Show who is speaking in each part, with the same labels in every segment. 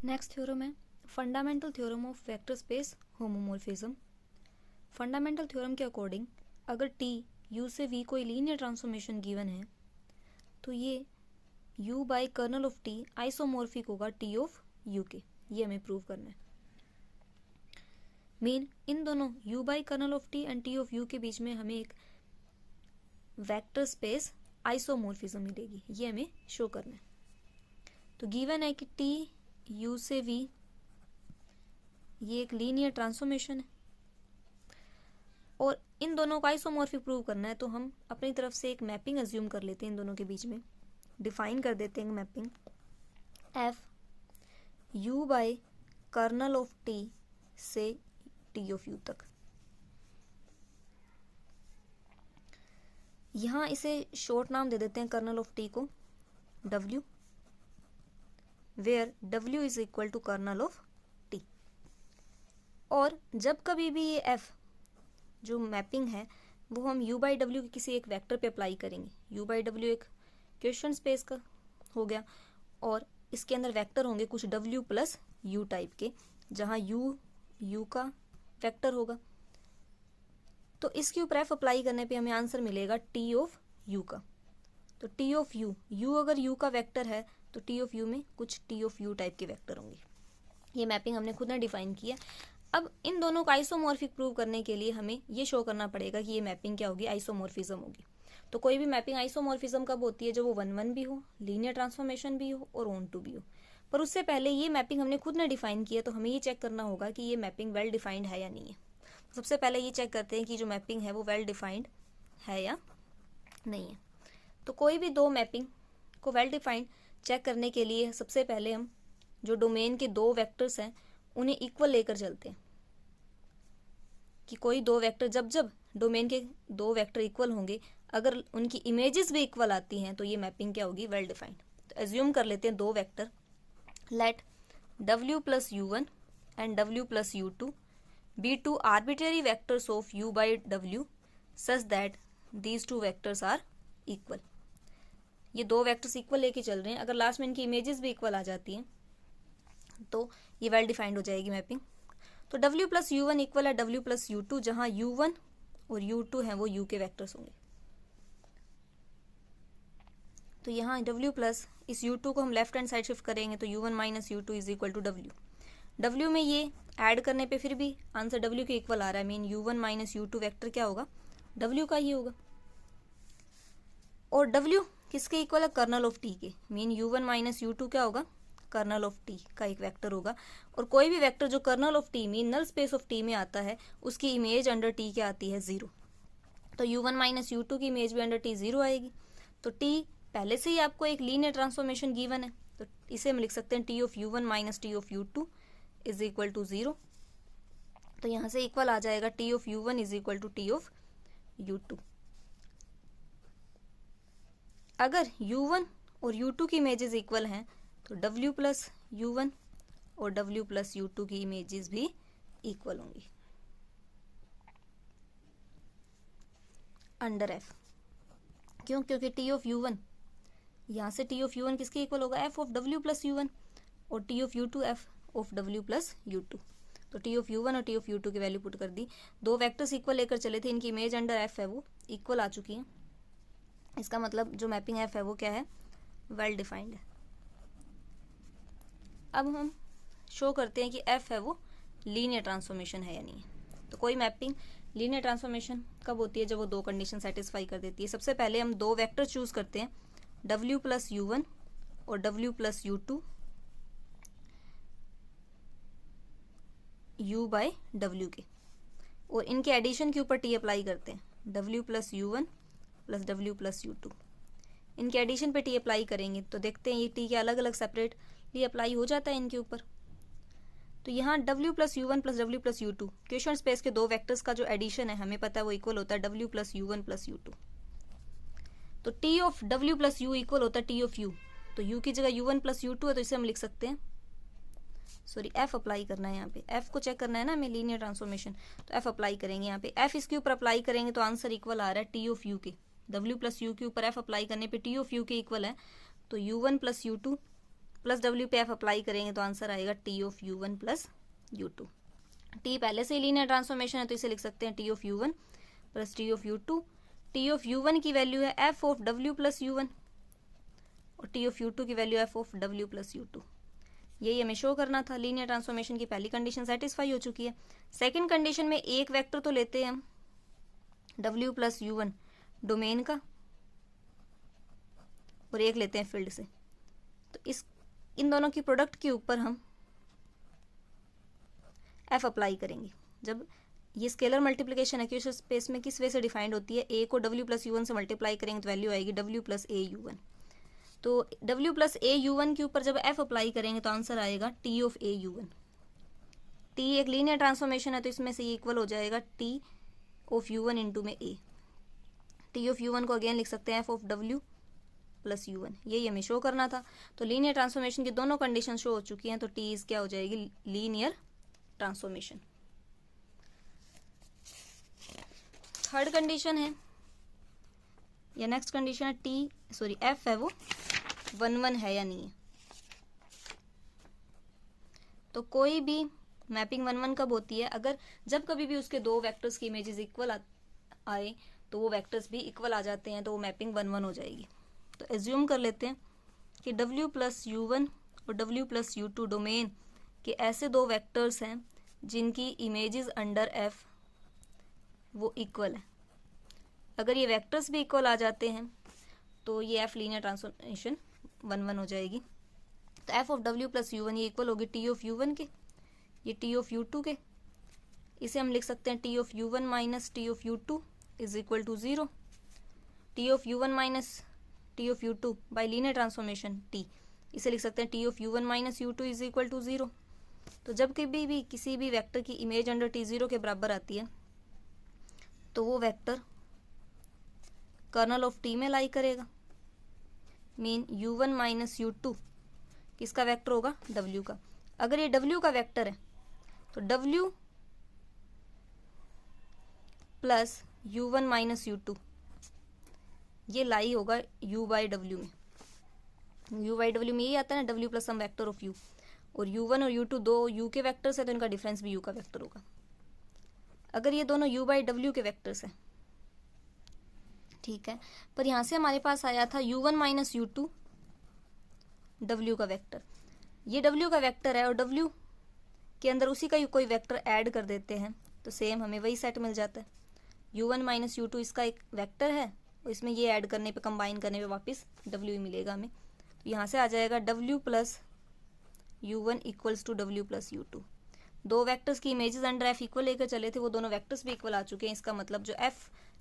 Speaker 1: Next theorem है fundamental theorem of vector space homomorphism. Fundamental theorem के according अगर T U से V कोई लीनियर ट्रांसफॉर्मेशन गिवन है तो ये U by kernel of T isomorphic होगा टी ऑफ यू के। ये हमें प्रूव करना है। मीन इन दोनों U by kernel of T and T of U के बीच में हमें एक वेक्टर स्पेस आइसोमॉर्फिज्म मिलेगी। ये हमें शो करना है। तो गिवन है कि टी यू से वी ये एक लीनियर ट्रांसफॉर्मेशन है और इन दोनों का आइसोमॉर्फिक प्रूव करना है तो हम अपनी तरफ से एक मैपिंग अज्यूम कर लेते हैं। इन दोनों के बीच में डिफाइन कर देते हैं mapping F U by kernel of T से टी ऑफ यू तक। यहां इसे शॉर्ट नाम दे देते हैं कर्नल ऑफ टी को W, where W is equal to kernel of T. और जब कभी भी ये F जो मैपिंग है वो हम U बाई डब्ल्यू के किसी एक वेक्टर पे अप्लाई करेंगे। U बाई डब्ल्यू एक क्वेश्चन स्पेस का हो गया और इसके अंदर वेक्टर होंगे कुछ W प्लस U टाइप के, जहाँ U का वेक्टर होगा। तो इसके ऊपर F अप्लाई करने पे हमें आंसर मिलेगा T ऑफ U का। तो T ऑफ U अगर U का वेक्टर है तो T ऑफ U में कुछ T ऑफ U टाइप के वेक्टर होंगे। ये मैपिंग हमने खुद ने डिफाइन किया। अब इन दोनों का आइसोमॉर्फिक प्रूव करने के लिए हमें ये शो करना पड़ेगा कि ये मैपिंग क्या होगी, आइसोमॉर्फिज्म होगी। तो कोई भी मैपिंग आइसोमॉर्फिज्म कब होती है, जब वो 1-1 भी हो, लीनियर ट्रांसफॉर्मेशन भी हो और ऑन टू भी हो। पर उससे पहले ये मैपिंग हमने खुद ने डिफाइन किया तो हमें ये चेक करना होगा कि ये मैपिंग वेल डिफाइंड है या नहीं है। सबसे पहले ये चेक करते हैं कि जो मैपिंग है वो वेल डिफाइंड है या नहीं है। तो कोई भी दो मैपिंग को वेल डिफाइंड चेक करने के लिए सबसे पहले हम जो डोमेन के दो वेक्टर्स हैं उन्हें इक्वल लेकर चलते हैं कि कोई दो वेक्टर जब डोमेन के दो वेक्टर इक्वल होंगे, अगर उनकी इमेजेस भी इक्वल आती हैं तो ये मैपिंग क्या होगी, वेल डिफाइंड। तो एज्यूम कर लेते हैं दो vector late W plus U1 and W plus U2 be two arbitrary vectors of U by W such that these two vectors are equal। ये दो वेक्टर्स इक्वल लेके चल रहे हैं, अगर लास्ट में इनकी इमेजेस भी इक्वल आ जाती हैं तो ये वेल डिफाइंड हो जाएगी मैपिंग। तो W प्लस U1 इक्वल है W प्लस U2, जहां U1 और U2 हैं वो U के वेक्टर्स होंगे। तो यहाँ W प्लस इस U2 को हम लेफ्ट हैंड साइड शिफ्ट करेंगे तो U1 minus U2 is equal to W में ये ऐड करने पे फिर भी आंसर W के इक्वल आ रहा है। Mean U1 minus U2 vector क्या होगा, W का ही होगा। और W किसके इक्वल है, कर्नल ऑफ T के। मीन U1 माइनस U2 क्या होगा, कर्नल ऑफ T का एक वेक्टर होगा। और कोई भी वेक्टर जो kernel of T mean null space of T में आता है उसकी इमेज अंडर T क्या आती है, 0। तो U1 माइनस U2 की इमेज भी अंडर T 0 आएगी। तो T पहले से ही आपको एक लीनियर ट्रांसफॉर्मेशन गिवन है तो इसे हम लिख सकते हैं T of U1 minus T of U2 is equal to 0। तो यहाँ से इक्वल आ जाएगा T of U1 is equal to T of U2। अगर U1 और U2 की इमेजेस इक्वल हैं तो W प्लस U1 और W प्लस U2 की इमेजेस भी इक्वल होंगी अंडर F। क्यों, क्योंकि T ऑफ U1 यहाँ से T ऑफ U1 किसके इक्वल होगा, F of W plus U1 और T of U2 F of W plus U2। तो T ऑफ U1 और T ऑफ U2 की वैल्यू पुट कर दी। दो वेक्टर्स इक्वल लेकर चले थे, इनकी इमेज अंडर F है वो इक्वल आ चुकी है। इसका मतलब जो मैपिंग F है वो क्या है, वेल डिफाइंड है। अब हम शो करते हैं कि F है वो लीनियर ट्रांसफॉर्मेशन है या नहीं है। तो कोई मैपिंग लीनियर ट्रांसफॉर्मेशन कब होती है, जब वो दो कंडीशन सेटिस्फाई कर देती है। सबसे पहले हम दो वेक्टर चूज करते हैं W प्लस U1 और W plus U2 U by W के, और इनके एडिशन के ऊपर T अप्लाई करते हैं W plus U1 plus W plus U2। इनके एडिशन पे T अप्लाई करेंगे तो देखते हैं ये T के अलग अलग सेपरेटली अप्लाई हो जाता है इनके ऊपर। तो यहाँ W plus U1 plus W plus U2 question space के दो वेक्टर्स का जो एडिशन है हमें पता है वो इक्वल होता है W plus U1 plus U2। तो T of W plus U equal होता है T ऑफ U। तो U की जगह U1 प्लस U2 है तो इसे हम लिख सकते हैं, सॉरी F अप्लाई करना है यहाँ पे, F को चेक करना है ना हमें लीनियर ट्रांसफॉर्मेशन। तो F अप्लाई करेंगे यहाँ पे, F इसके ऊपर अप्लाई करेंगे तो आंसर इक्वल आ रहा है T ऑफ U के। W प्लस U के ऊपर F अप्लाई करने पे T ऑफ U के इक्वल है तो U1 plus U2 plus W पे एफ अप्लाई करेंगे तो आंसर आएगा T of U one plus U two. T पहले से ही लीनियर ट्रांसफॉर्मेशन है तो इसे लिख सकते हैं T of U one plus T of U two. T of U one की वैल्यू है F of W plus U one और टी ऑफ यू टू की value F of W plus U two. यही हमें show करना था। Linear transformation की पहली कंडीशन सेटिस्फाई हो चुकी है। सेकंड कंडीशन में एक वेक्टर तो लेते हैं हम W plus U one domain का और एक लेते हैं फील्ड से। तो इन दोनों की प्रोडक्ट के ऊपर हम एफ अप्लाई करेंगे। जब ये स्केलर मल्टीप्लिकेशन एक्यूरेट स्पेस में किस वे से डिफाइंड होती है, ए को डब्ल्यू प्लस यू वन से मल्टीप्लाई करेंगे तो वैल्यू आएगी W plus A U one. तो W plus A U one के ऊपर जब एफ अप्लाई करेंगे तो आंसर आएगा T of A U one. T एक लीनियर ट्रांसफॉर्मेशन है तो इसमें से ये इक्वल हो जाएगा T of U one into में A. T of U one को अगेन लिख सकते हैं F of W plus U one. यही हमें शो करना था। तो लीनियर ट्रांसफॉर्मेशन की दोनों कंडीशन शो हो चुकी हैं तो टी इज क्या हो जाएगी, लीनियर ट्रांसफॉर्मेशन। थर्ड कंडीशन है या नेक्स्ट कंडीशन है एफ है वो 1 1 है या नहीं है। तो कोई भी मैपिंग 1 1 कब होती है, अगर जब कभी भी उसके दो वेक्टर्स की इमेजेस इक्वल आए तो वो वेक्टर्स भी इक्वल आ जाते हैं तो वो मैपिंग 1 1 हो जाएगी। तो एज्यूम कर लेते हैं कि W प्लस यू वन और W plus U two domain के ऐसे दो वेक्टर्स हैं जिनकी इमेजेस अंडर F वो इक्वल है। अगर ये वेक्टर्स भी इक्वल आ जाते हैं तो ये F लीनियर ट्रांसफॉर्मेशन 1 1 हो जाएगी। तो F of W plus U one ये इक्वल होगी टी ऑफ यू वन के, ये टी ऑफ यू टू के। इसे हम लिख सकते हैं T of U one minus T of U two is equal to 0। T of U one minus T of U two by linear transformation T, इसे लिख सकते हैं T of U one minus U two is equal to 0। तो जब कभी भी किसी भी वेक्टर की इमेज अंडर टी 0 के बराबर आती है तो वो वेक्टर कर्नल ऑफ टी में लाई करेगा। Mean U one minus U two किसका वेक्टर होगा, W का। अगर ये W का वेक्टर है तो W plus U one minus U two ये लाई होगा U बाई W में। U बाई W में यही आता है ना, W plus some vector of U। और U1 और U2 दो U के वेक्टर्स है तो इनका डिफरेंस भी U का वेक्टर होगा। अगर ये दोनों U बाई W के वेक्टर्स हैं, ठीक है, पर यहाँ से हमारे पास आया था U1 माइनस U2 W का वेक्टर। ये W का वेक्टर है और W के अंदर उसी का कोई वेक्टर ऐड कर देते हैं तो सेम हमें वही सेट मिल जाता है। U1 माइनस U2 इसका एक वेक्टर है और इसमें ये ऐड करने पे, कंबाइन करने पे वापस W ही मिलेगा हमें। तो यहाँ से आ जाएगा W plus U1 equals to W plus U2। दो वेक्टर्स की इमेजेस अंडर F इक्वल लेकर चले थे, वो दोनों वेक्टर्स भी इक्वल आ चुके हैं। इसका मतलब जो F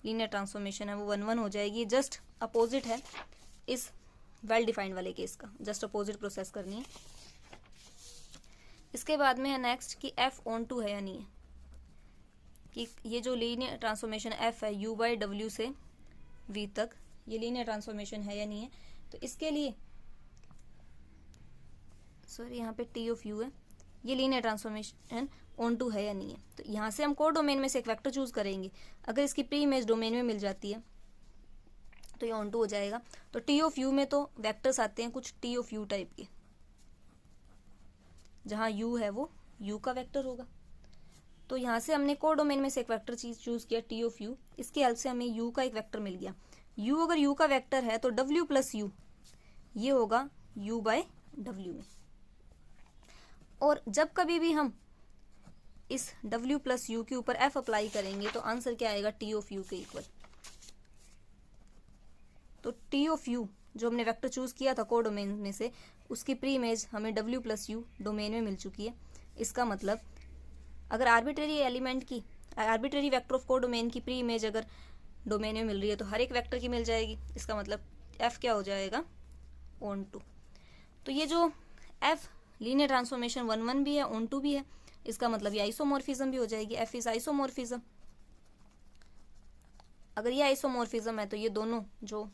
Speaker 1: लीनियर ट्रांसफॉर्मेशन है वो 1 1 हो जाएगी। जस्ट अपोजिट है इस वेल डिफाइंड वाले केस का, जस्ट अपोजिट प्रोसेस करनी है। इसके बाद में है नेक्स्ट कि F ऑन टू है या नहीं है, कि ये जो लीनियर ट्रांसफॉर्मेशन F है U बाई W से V तक, ये लीनियर ट्रांसफॉर्मेशन है या नहीं है। तो इसके लिए सॉरी यहाँ पे T ऑफ U है, ये लीनियर ट्रांसफॉर्मेशन ऑन टू है या नहीं है। तो यहाँ से हम को डोमेन में से एक वेक्टर चूज करेंगे। अगर इसकी प्री इमेज डोमेन में मिल जाती है तो ये ऑन टू हो जाएगा। तो T ऑफ U में तो वेक्टर्स आते हैं कुछ T ऑफ U टाइप के, जहाँ U है वो U का वेक्टर होगा। तो यहाँ से हमने को डोमेन में से एक वेक्टर चूज किया T ऑफ U, इसकी हेल्प से हमें U का एक वेक्टर मिल गया। U अगर U का वेक्टर है तो W प्लस U ये होगा U बाय W में। और जब कभी भी हम इस W प्लस U के ऊपर F अप्लाई करेंगे तो आंसर क्या आएगा, T ऑफ U के इक्वल। तो T ऑफ U जो हमने वेक्टर चूज किया था को डोमेन में से, उसकी प्री इमेज हमें W प्लस U डोमेन में मिल चुकी है। इसका मतलब अगर आर्बिट्रेरी एलिमेंट की, आर्बिट्रेरी वेक्टर ऑफ को डोमेन की प्री इमेज अगर डोमेन में मिल रही है तो हर एक वेक्टर की मिल जाएगी। इसका मतलब F क्या हो जाएगा, ऑन टू। तो ये जो F लीनियर ट्रांसफॉर्मेशन 1 1 भी है, ऑन टू भी है, इसका मतलब ये आइसोमॉर्फिज्म भी हो जाएगी। F is isomorphism. अगर ये आइसोमॉर्फिज्म है तो ये दोनों जो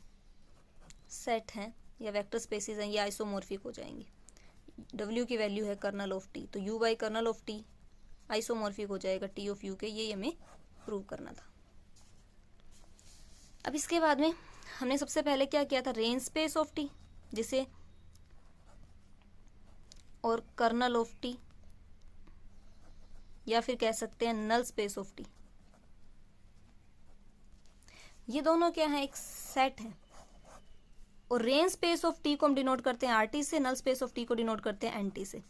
Speaker 1: सेट हैं या वेक्टर स्पेसिस हैं ये आइसोमॉर्फिक हो जाएंगे। W की वैल्यू है कर्नल ऑफ T, तो U by kernel of T isomorphic हो जाएगा T ऑफ U के। ये हमें प्रूव करना था। अब इसके बाद में हमने सबसे पहले क्या किया था, रेंज स्पेस ऑफ T, जिसे और कर्नल ऑफ टी, या फिर कह सकते हैं नल स्पेस ऑफ टी। ये दोनों क्या है, एक सेट है। और रेंज स्पेस ऑफ टी को हम डिनोट करते हैं आरटी से, नल स्पेस ऑफ टी को डिनोट करते हैं एनटी से।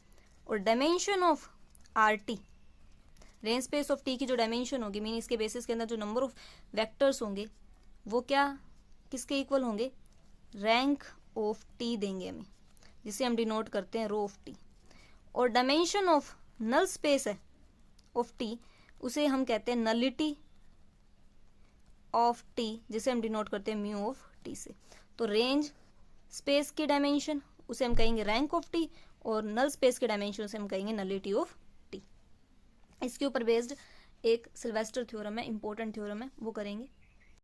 Speaker 1: और dimension of RT, range space of T की जो डायमेंशन होगी, मीन इसके बेसिस के अंदर जो नंबर ऑफ वेक्टर्स होंगे वो क्या किसके इक्वल होंगे, रैंक ऑफ टी देंगे हमें, जिसे हम डिनोट करते हैं रो ऑफ टी। और डायमेंशन ऑफ नल स्पेस है ऑफ टी, उसे हम कहते हैं नलिटी ऑफ टी, जिसे हम डिनोट करते हैं म्यू ऑफ टी से। तो रेंज स्पेस की डायमेंशन उसे हम कहेंगे रैंक ऑफ टी, और नल स्पेस के डायमेंशन उसे हम कहेंगे नलिटी ऑफ टी। इसके ऊपर बेस्ड एक सिल्वेस्टर थ्योरम है, इंपॉर्टेंट थ्योरम है, वो करेंगे।